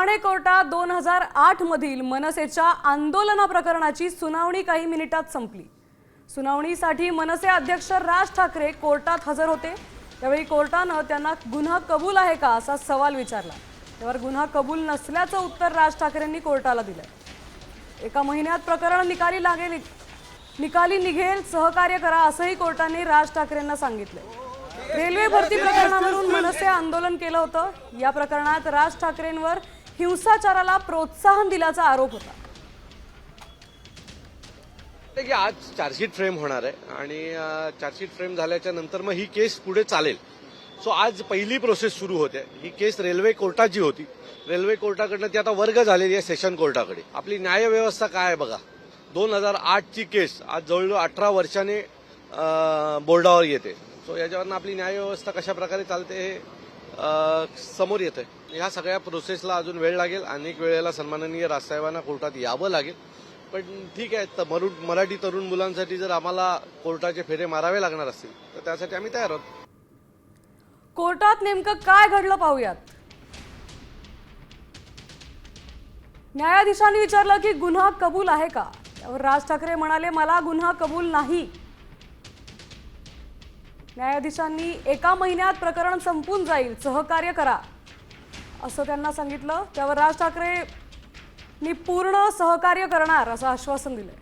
ठाणे कोर्टात 2008 मधील मनसेच्या आंदोलना प्रकरणाची सुनावणी काही मिनिटात संपली। सुनावणीसाठी मनसे अध्यक्ष राज ठाकरे कोर्टात हजर होते। त्यावेळी कोर्टाने त्यांना गुन्हा कबूल आहे का असा सवाल विचारला। त्यावर गुन्हा कबूल नसल्याचं उत्तर राज ठाकरेंनी कोर्टाला दिलं। एका महिन्यात प्रकरण निकाली निघेल, सहकार्य करा असंही कोर्टाने राज ठाकरेंना सांगितलं। रेल्वे भरती प्रकरणावरून मनसे आंदोलन केलं होतं। या प्रकरणात राज ठाकरेंवर हिंसाचाराला प्रोत्साहन दिल्याचा आरोप होता। आज चार्जशीट फ्रेम होणार आहे आणि चार्जशीट फ्रेम झाल्याच्या नंतर मग ही केस पुढे चालेल। सो आज पहिली प्रोसेस सुरू होते। ही केस रेल्वे कोर्टाची होती। रेल्वे कोर्टाकडनं ती आता वर्ग झालेली आहे सेशन कोर्टाकडे। आपली न्यायव्यवस्था काय आहे बघा, 2008 ची केस आज जवळजवळ 18 वर्षाने बोर्डावर येते। सो याच्यावरनं आपली न्यायव्यवस्था कशा प्रकारे चालते हे समोर येते। ह्या सगळ्या प्रोसेसला अजून वेळ लागेल। अनेक वेळेला सन्माननीय राजसाहेबांना कोर्टात यावं लागेल, पण ठीक आहे। तर मराठी तरुण मुलांसाठी जर आम्हाला कोर्टाचे फेरे मारावे लागणार असतील तर त्यासाठी आम्ही तयार आहोत। कोर्टात नेमकं काय घडलं पाहूयात। न्यायाधीशांनी विचारलं की गुन्हा कबूल आहे का। त्यावर राज ठाकरे म्हणाले, मला गुन्हा कबूल नाही। न्यायाधीशांनी एका महिन्यात प्रकरण संपून जाईल, सहकार्य करा असं त्यांना सांगितलं। त्यावर राज ठाकरेंनी पूर्ण सहकार्य करणार असं आश्वासन दिलं।